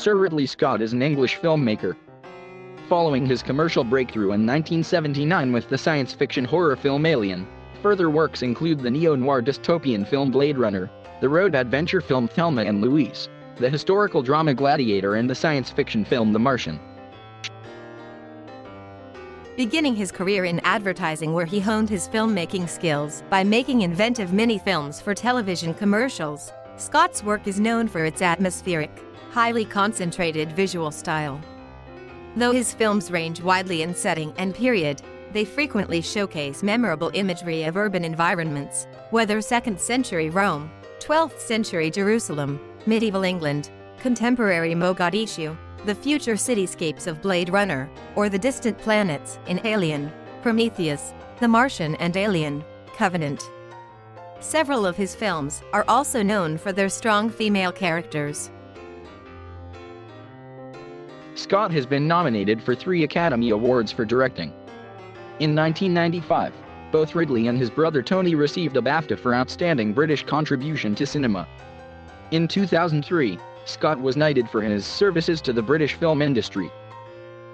Sir Ridley Scott is an English filmmaker. Following his commercial breakthrough in 1979 with the science fiction horror film Alien, further works include the neo-noir dystopian film Blade Runner, the road adventure film Thelma and Louise, the historical drama Gladiator, and the science fiction film The Martian. Beginning his career in advertising, where he honed his filmmaking skills by making inventive mini-films for television commercials, Scott's work is known for its atmospheric, highly concentrated visual style. Though his films range widely in setting and period, they frequently showcase memorable imagery of urban environments, whether 2nd century Rome, 12th century Jerusalem, medieval England, contemporary Mogadishu, the future cityscapes of Blade Runner, or the distant planets in Alien, Prometheus, The Martian, and Alien, Covenant. Several of his films are also known for their strong female characters. Scott has been nominated for 3 Academy Awards for directing. In 1995, both Ridley and his brother Tony received a BAFTA for Outstanding British Contribution to Cinema. In 2003, Scott was knighted for his services to the British film industry.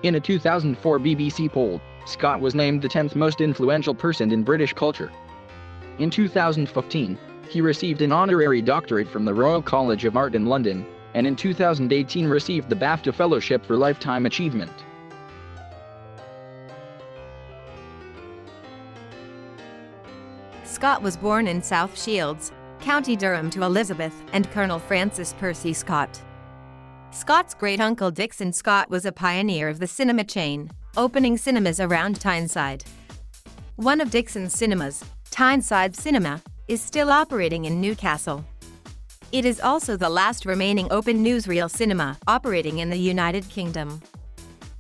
In a 2004 BBC poll, Scott was named the 10th most influential person in British culture. In 2015, he received an honorary doctorate from the Royal College of Art in London, and in 2018 received the BAFTA Fellowship for Lifetime Achievement. Scott was born in South Shields, County Durham, to Elizabeth and Colonel Francis Percy Scott. Scott's great-uncle Dixon Scott was a pioneer of the cinema chain, opening cinemas around Tyneside. One of Dixon's cinemas, Tyneside Cinema, is still operating in Newcastle. It is also the last remaining open newsreel cinema operating in the United Kingdom.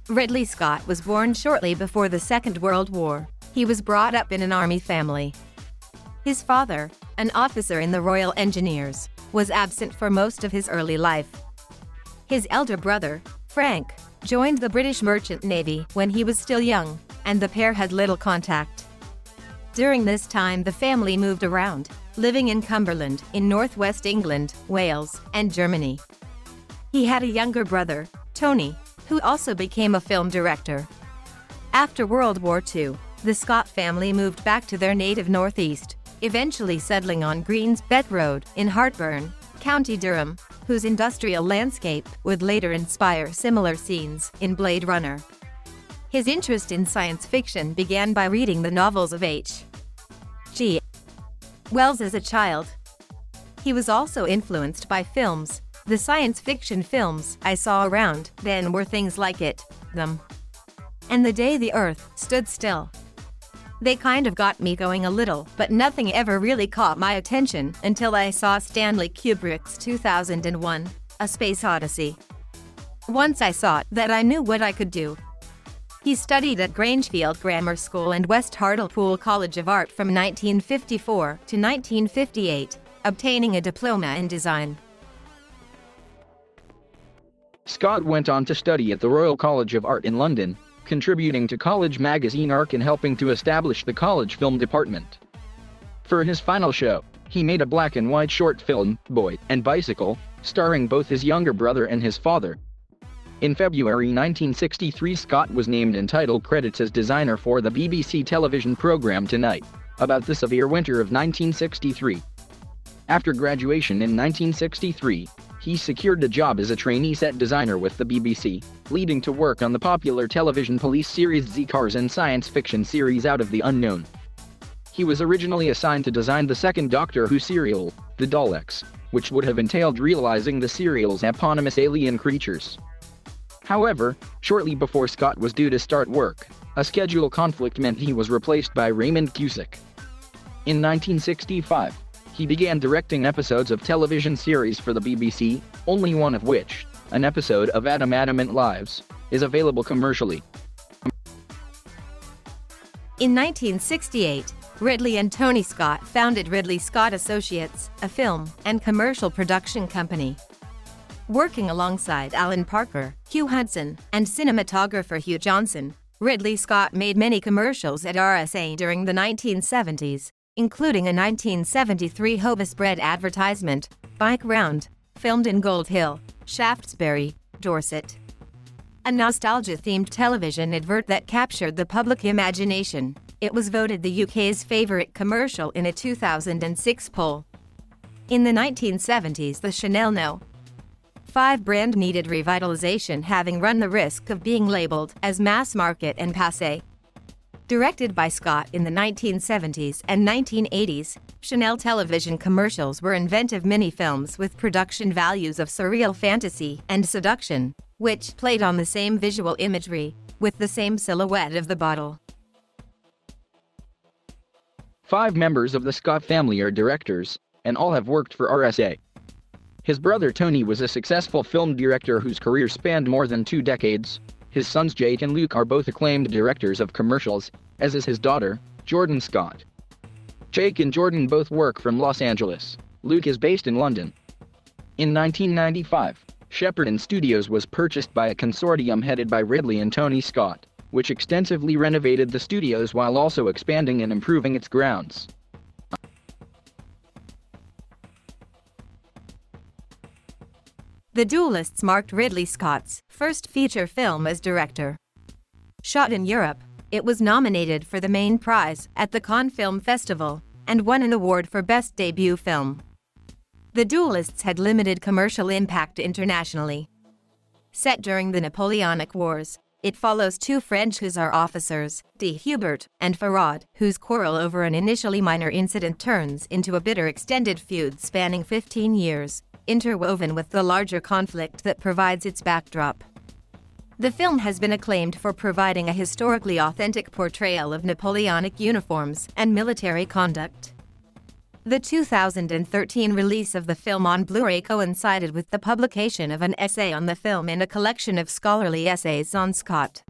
Ridley Scott was born shortly before the Second World War. He was brought up in an army family. His father, an officer in the Royal Engineers, was absent for most of his early life. His elder brother, Frank, joined the British Merchant Navy when he was still young, and the pair had little contact. During this time, the family moved around, living in Cumberland, in northwest England, Wales, and Germany. He had a younger brother, Tony, who also became a film director. After World War II, the Scott family moved back to their native northeast, eventually settling on Greens Bet Road in Hartburn, County Durham, whose industrial landscape would later inspire similar scenes in Blade Runner. His interest in science fiction began by reading the novels of H.G. Wells as a child. He was also influenced by films. The science fiction films I saw around then were things like It, Them, and The Day the Earth Stood Still. They kind of got me going a little, but nothing ever really caught my attention until I saw Stanley Kubrick's 2001, A Space Odyssey. Once I saw it, that I knew what I could do. He studied at Grangefield Grammar School and West Hartlepool College of Art from 1954 to 1958, obtaining a diploma in design. Scott went on to study at the Royal College of Art in London, contributing to college magazine Arc and helping to establish the college film department. For his final show, he made a black and white short film, Boy and Bicycle, starring both his younger brother and his father. In February 1963, Scott was named in title credits as designer for the BBC television programme Tonight, about the severe winter of 1963. After graduation in 1963, he secured a job as a trainee set designer with the BBC, leading to work on the popular television police series Z-Cars and science fiction series Out of the Unknown. He was originally assigned to design the second Doctor Who serial, The Daleks, which would have entailed realizing the serial's eponymous alien creatures. However, shortly before Scott was due to start work, a schedule conflict meant he was replaced by Raymond Cusick. In 1965, he began directing episodes of television series for the BBC, only one of which, an episode of Adamant Lives, is available commercially. In 1968, Ridley and Tony Scott founded Ridley Scott Associates, a film and commercial production company. Working alongside Alan Parker, Hugh Hudson, and cinematographer Hugh Johnson, Ridley Scott made many commercials at RSA during the 1970s, including a 1973 Hovis bread advertisement, Bike Round, filmed in Gold Hill, Shaftesbury, Dorset. A nostalgia-themed television advert that captured the public imagination, it was voted the UK's favourite commercial in a 2006 poll. In the 1970s, the Chanel No. 5 brand needed revitalization, having run the risk of being labelled as mass market and passé. Directed by Scott in the 1970s and 1980s, Chanel television commercials were inventive mini-films with production values of surreal fantasy and seduction, which played on the same visual imagery, with the same silhouette of the bottle. 5 members of the Scott family are directors, and all have worked for RSA. His brother Tony was a successful film director whose career spanned more than 2 decades. His sons Jake and Luke are both acclaimed directors of commercials, as is his daughter, Jordan Scott. Jake and Jordan both work from Los Angeles. Luke is based in London. In 1995, Shepperton Studios was purchased by a consortium headed by Ridley and Tony Scott, which extensively renovated the studios while also expanding and improving its grounds. The Duelists marked Ridley Scott's first feature film as director. Shot in Europe, it was nominated for the main prize at the Cannes Film Festival and won an award for Best Debut Film. The Duelists had limited commercial impact internationally. Set during the Napoleonic Wars, it follows 2 French hussar officers, de Hubert and Farad, whose quarrel over an initially minor incident turns into a bitter extended feud spanning 15 years, interwoven with the larger conflict that provides its backdrop. The film has been acclaimed for providing a historically authentic portrayal of Napoleonic uniforms and military conduct. The 2013 release of the film on Blu-ray coincided with the publication of an essay on the film in a collection of scholarly essays on Scott.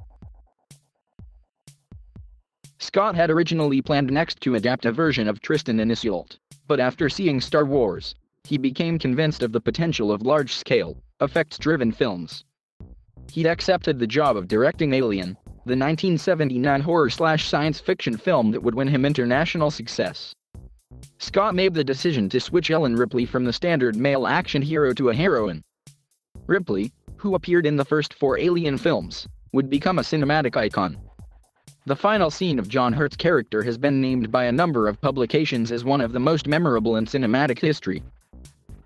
Scott had originally planned next to adapt a version of Tristan and Isolde, but after seeing Star Wars, he became convinced of the potential of large-scale, effects-driven films. He'd accepted the job of directing Alien, the 1979 horror/science fiction film that would win him international success. Scott made the decision to switch Ellen Ripley from the standard male action hero to a heroine. Ripley, who appeared in the first 4 Alien films, would become a cinematic icon. The final scene of John Hurt's character has been named by a number of publications as one of the most memorable in cinematic history.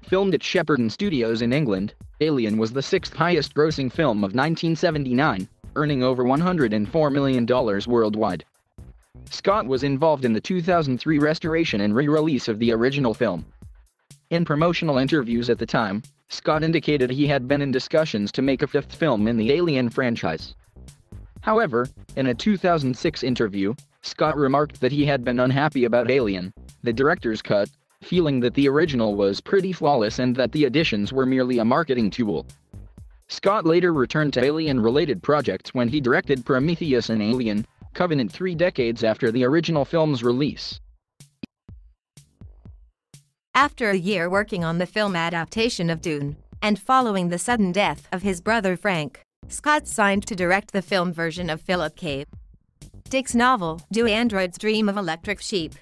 Filmed at Shepperton Studios in England, Alien was the 6th highest-grossing film of 1979, earning over $104 million worldwide. Scott was involved in the 2003 restoration and re-release of the original film. In promotional interviews at the time, Scott indicated he had been in discussions to make a 5th film in the Alien franchise. However, in a 2006 interview, Scott remarked that he had been unhappy about Alien, the director's cut, feeling that the original was pretty flawless and that the additions were merely a marketing tool. Scott later returned to Alien-related projects when he directed Prometheus and Alien: Covenant 3 decades after the original film's release. After a year working on the film adaptation of Dune, and following the sudden death of his brother Frank, Scott signed to direct the film version of Philip K. Dick's novel, Do Androids Dream of Electric Sheep?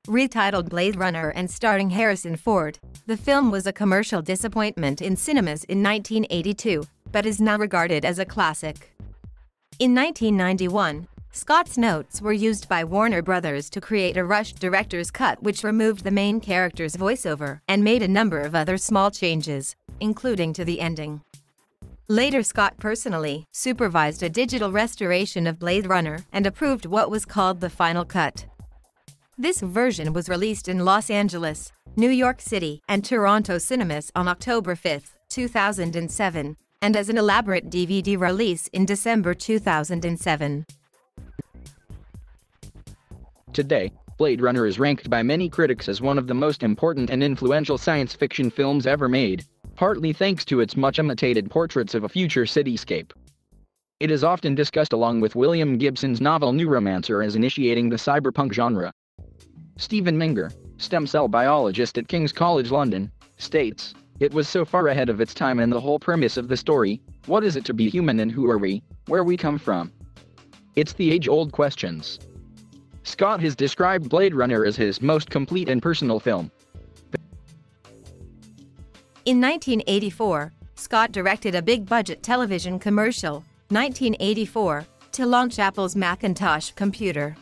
Retitled Blade Runner and starring Harrison Ford, the film was a commercial disappointment in cinemas in 1982, but is now regarded as a classic. In 1991, Scott's notes were used by Warner Brothers to create a rushed director's cut which removed the main character's voiceover and made a number of other small changes, including to the ending. Later, Scott personally supervised a digital restoration of Blade Runner and approved what was called the final cut. This version was released in Los Angeles, New York City, and Toronto cinemas on October 5, 2007, and as an elaborate DVD release in December 2007. Today, Blade Runner is ranked by many critics as one of the most important and influential science fiction films ever made, partly thanks to its much-imitated portraits of a future cityscape. It is often discussed along with William Gibson's novel Neuromancer as initiating the cyberpunk genre. Stephen Minger, stem cell biologist at King's College London, states, "It was so far ahead of its time, and the whole premise of the story, what is it to be human and who are we, where we come from? It's the age-old questions." Scott has described Blade Runner as his most complete and personal film. In 1984, Scott directed a big-budget television commercial, 1984, to launch Apple's Macintosh computer.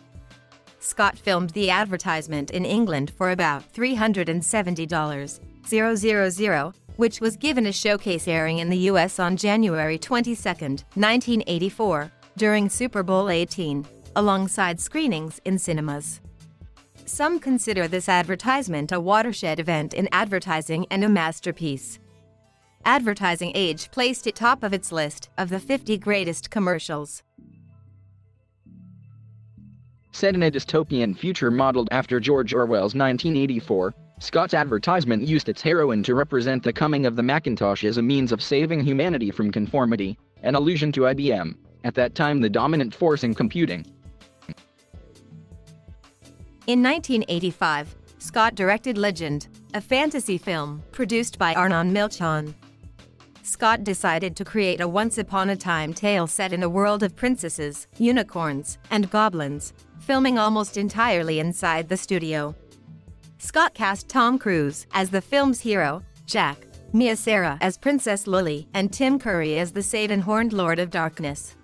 Scott filmed the advertisement in England for about $370,000, which was given a showcase airing in the US on January 22, 1984, during Super Bowl XVIII, alongside screenings in cinemas. Some consider this advertisement a watershed event in advertising and a masterpiece. Advertising Age placed it top of its list of the 50 greatest commercials. Set in a dystopian future modeled after George Orwell's 1984, Scott's advertisement used its heroine to represent the coming of the Macintosh as a means of saving humanity from conformity, an allusion to IBM, at that time the dominant force in computing. In 1985, Scott directed Legend, a fantasy film produced by Arnon Milchan. Scott decided to create a once-upon-a-time tale set in a world of princesses, unicorns, and goblins, filming almost entirely inside the studio. Scott cast Tom Cruise as the film's hero, Jack, Mia Sara as Princess Lily, and Tim Curry as the Satan-horned Lord of Darkness.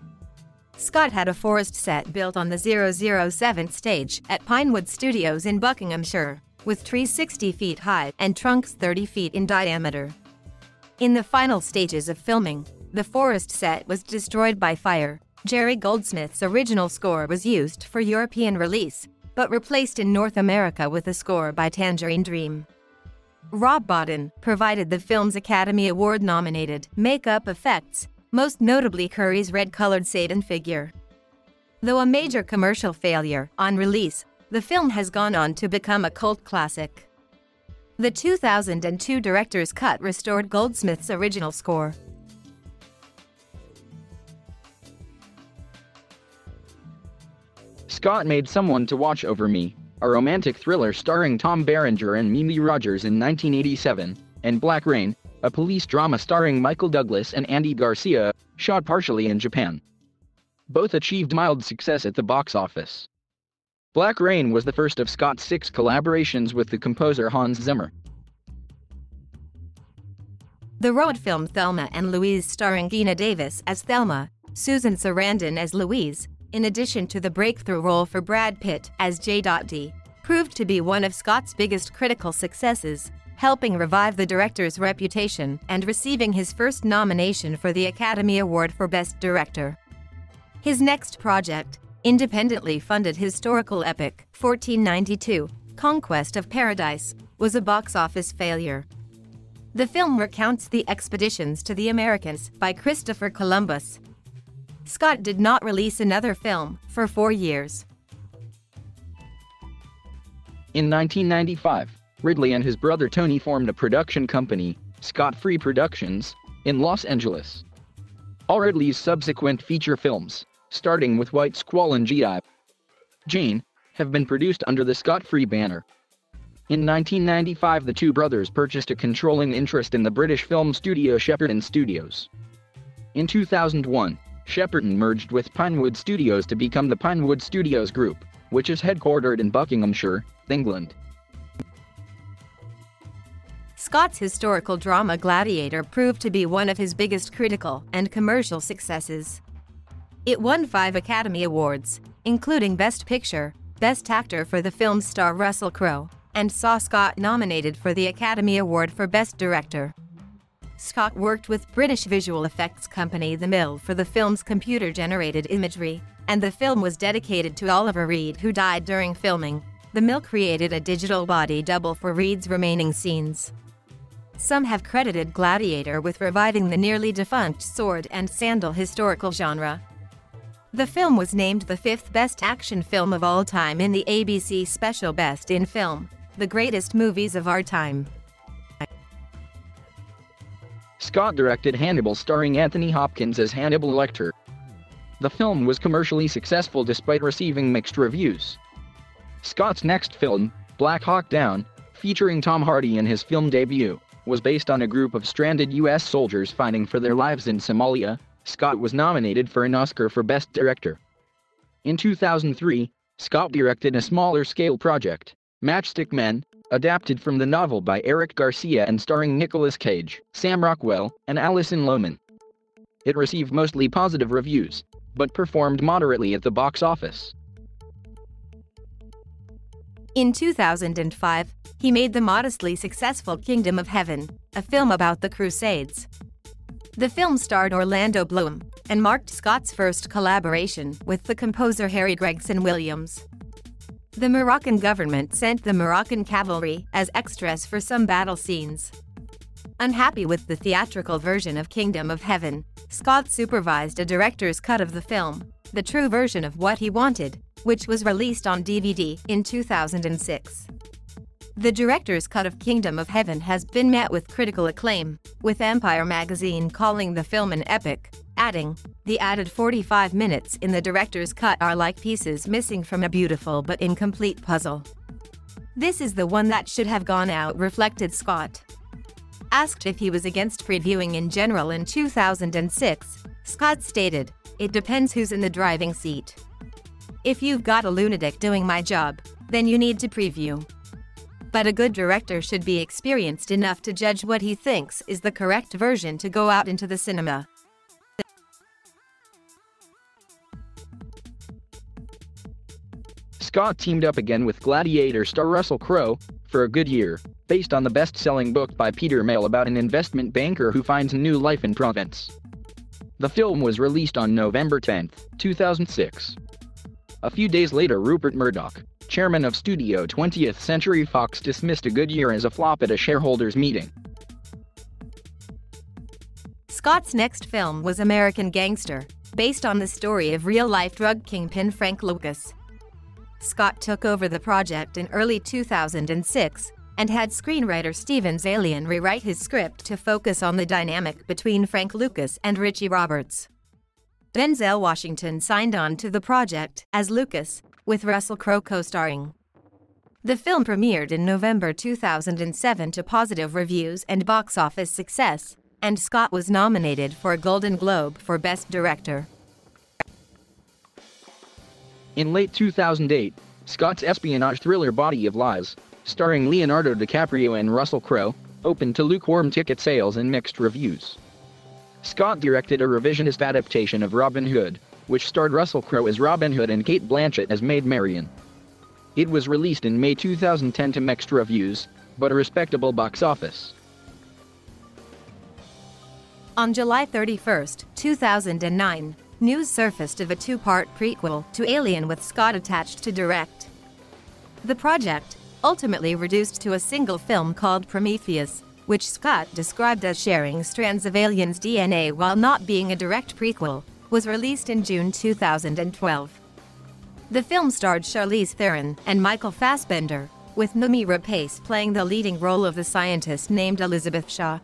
Scott had a forest set built on the 007th stage at Pinewood Studios in Buckinghamshire, with trees 60 feet high and trunks 30 feet in diameter. In the final stages of filming, the forest set was destroyed by fire. Jerry Goldsmith's original score was used for European release, but replaced in North America with a score by Tangerine Dream. Rob Bottin provided the film's Academy Award-nominated makeup effects, most notably Curry's red-colored Satan figure. Though a major commercial failure on release, the film has gone on to become a cult classic. The 2002 director's cut restored Goldsmith's original score. Scott made Someone to Watch Over Me, a romantic thriller starring Tom Berenger and Mimi Rogers in 1987, and Black Rain, a police drama starring Michael Douglas and Andy Garcia, shot partially in Japan. Both achieved mild success at the box office. Black Rain was the first of Scott's 6 collaborations with the composer Hans Zimmer. The road film Thelma and Louise, starring Geena Davis as Thelma, Susan Sarandon as Louise, in addition to the breakthrough role for Brad Pitt as J.D., proved to be one of Scott's biggest critical successes, helping revive the director's reputation and receiving his first nomination for the Academy Award for Best Director. His next project, independently funded historical epic 1492, Conquest of Paradise, was a box office failure. The film recounts the expeditions to the Americas by Christopher Columbus. Scott did not release another film for 4 years. In 1995, Ridley and his brother Tony formed a production company, Scott Free Productions, in Los Angeles. All Ridley's subsequent feature films, starting with White Squall and G.I. Jane, have been produced under the Scott Free banner. In 1995, the two brothers purchased a controlling interest in the British film studio Shepperton Studios. In 2001, Shepperton merged with Pinewood Studios to become the Pinewood Studios Group, which is headquartered in Buckinghamshire, England. Scott's historical drama Gladiator proved to be one of his biggest critical and commercial successes. It won 5 Academy Awards, including Best Picture, Best Actor for the film's star Russell Crowe, and saw Scott nominated for the Academy Award for Best Director. Scott worked with British visual effects company The Mill for the film's computer-generated imagery, and the film was dedicated to Oliver Reed, who died during filming. The Mill created a digital body double for Reed's remaining scenes. Some have credited Gladiator with reviving the nearly defunct sword and sandal historical genre. The film was named the 5th best action film of all time in the ABC special Best in Film, The Greatest Movies of Our Time. Scott directed Hannibal, starring Anthony Hopkins as Hannibal Lecter. The film was commercially successful despite receiving mixed reviews. Scott's next film, Black Hawk Down, featuring Tom Hardy in his film debut, was based on a group of stranded U.S. soldiers fighting for their lives in Somalia. Scott was nominated for an Oscar for Best Director. In 2003, Scott directed a smaller-scale project, Matchstick Men, adapted from the novel by Eric Garcia and starring Nicolas Cage, Sam Rockwell, and Alison Lohman. It received mostly positive reviews, but performed moderately at the box office. In 2005, he made the modestly successful Kingdom of Heaven, a film about the Crusades. The film starred Orlando Bloom and marked Scott's first collaboration with the composer Harry Gregson Williams. The Moroccan government sent the Moroccan cavalry as extras for some battle scenes. Unhappy with the theatrical version of Kingdom of Heaven, Scott supervised a director's cut of the film, the true version of what he wanted, which was released on DVD in 2006. The director's cut of Kingdom of Heaven has been met with critical acclaim, with Empire magazine calling the film an epic, adding, "The added 45 minutes in the director's cut are like pieces missing from a beautiful but incomplete puzzle. This is the one that should have gone out," reflected Scott. Asked if he was against previewing in general in 2006, Scott stated, "It depends who's in the driving seat. If you've got a lunatic doing my job, then you need to preview. But a good director should be experienced enough to judge what he thinks is the correct version to go out into the cinema." Scott teamed up again with Gladiator star Russell Crowe for A Good Year, based on the best-selling book by Peter Mayle about an investment banker who finds new life in Provence. The film was released on November 10, 2006. A few days later, Rupert Murdoch, chairman of Studio 20th Century Fox, dismissed A Good Year as a flop at a shareholders' meeting. Scott's next film was American Gangster, based on the story of real-life drug kingpin Frank Lucas. Scott took over the project in early 2006 and had screenwriter Steven Zaillian rewrite his script to focus on the dynamic between Frank Lucas and Richie Roberts. Denzel Washington signed on to the project as Lucas, with Russell Crowe co-starring. The film premiered in November 2007 to positive reviews and box office success, and Scott was nominated for a Golden Globe for Best Director. In late 2008, Scott's espionage thriller Body of Lies, starring Leonardo DiCaprio and Russell Crowe, opened to lukewarm ticket sales and mixed reviews. Scott directed a revisionist adaptation of Robin Hood, which starred Russell Crowe as Robin Hood and Kate Blanchett as Maid Marian. It was released in May 2010 to mixed reviews, but a respectable box office. On July 31, 2009, news surfaced of a two-part prequel to Alien with Scott attached to direct. The project, ultimately reduced to a single film called Prometheus, which Scott described as sharing strands of aliens' DNA while not being a direct prequel, was released in June 2012. The film starred Charlize Theron and Michael Fassbender, with Noomi Rapace playing the leading role of the scientist named Elizabeth Shaw.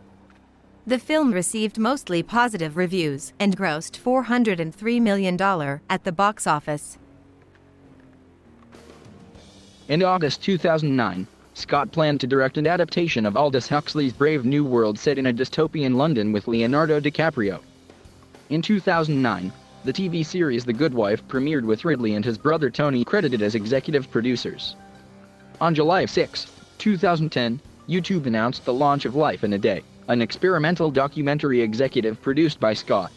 The film received mostly positive reviews and grossed $403 million at the box office. In August 2009, Scott planned to direct an adaptation of Aldous Huxley's Brave New World set in a dystopian London with Leonardo DiCaprio. In 2009, the TV series The Good Wife premiered with Ridley and his brother Tony credited as executive producers. On July 6, 2010, YouTube announced the launch of Life in a Day, an experimental documentary executive produced by Scott.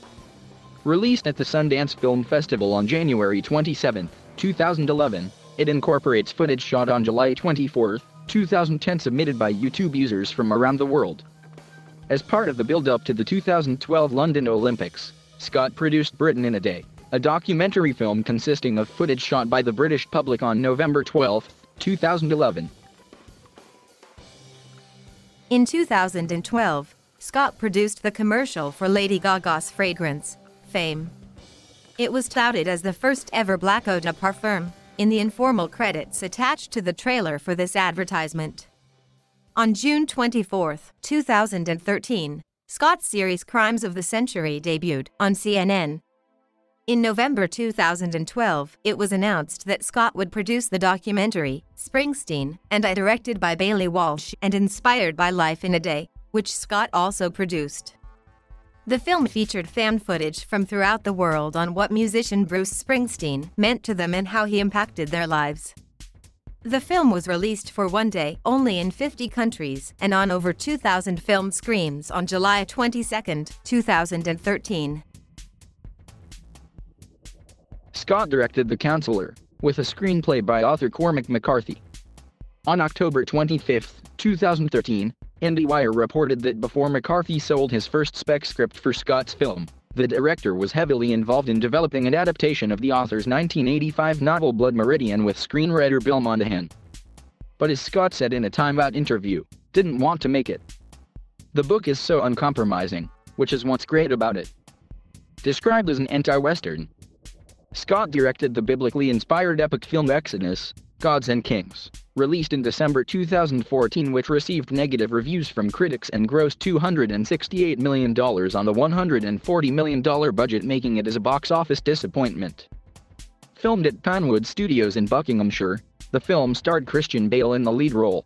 Released at the Sundance Film Festival on January 27, 2011, it incorporates footage shot on July 24, 2010 submitted by YouTube users from around the world. As part of the build-up to the 2012 London Olympics, Scott produced Britain in a Day, a documentary film consisting of footage shot by the British public on November 12, 2011. In 2012, Scott produced the commercial for Lady Gaga's fragrance, Fame. It was touted as the first ever Black Eau de Parfum, in the informal credits attached to the trailer for this advertisement. On June 24, 2013, Scott's series Crimes of the Century debuted on CNN. In November 2012, it was announced that Scott would produce the documentary, Springsteen and I, directed by Bailey Walsh and inspired by Life in a Day, which Scott also produced. The film featured fan footage from throughout the world on what musician Bruce Springsteen meant to them and how he impacted their lives. The film was released for one day only in 50 countries and on over 2,000 film screens on July 22, 2013. Scott directed The Counselor, with a screenplay by author Cormac McCarthy. On October 25, 2013, IndieWire reported that before McCarthy sold his first spec script for Scott's film, the director was heavily involved in developing an adaptation of the author's 1985 novel Blood Meridian with screenwriter Bill Monahan. But as Scott said in a Time Out interview, didn't want to make it. The book is so uncompromising, which is what's great about it. Described as an anti-Western, Scott directed the biblically inspired epic film Exodus, Gods and Kings, released in December 2014, which received negative reviews from critics and grossed $268 million on the $140 million budget, making it as a box office disappointment. Filmed at Pinewood Studios in Buckinghamshire, the film starred Christian Bale in the lead role.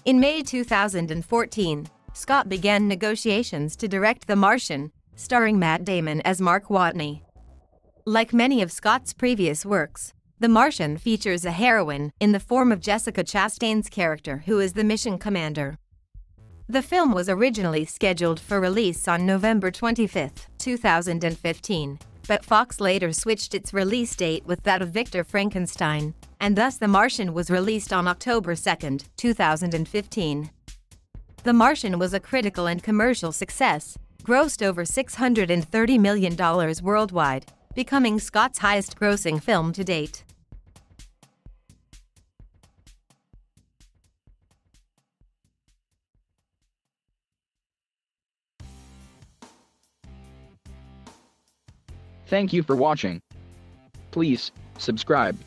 In May 2014, Scott began negotiations to direct The Martian, starring Matt Damon as Mark Watney. Like many of Scott's previous works, The Martian features a heroine in the form of Jessica Chastain's character, who is the mission commander. The film was originally scheduled for release on November 25, 2015, but Fox later switched its release date with that of Victor Frankenstein, and thus The Martian was released on October 2, 2015. The Martian was a critical and commercial success, grossed over $630 million worldwide, becoming Scott's highest-grossing film to date. Thank you for watching. Please subscribe.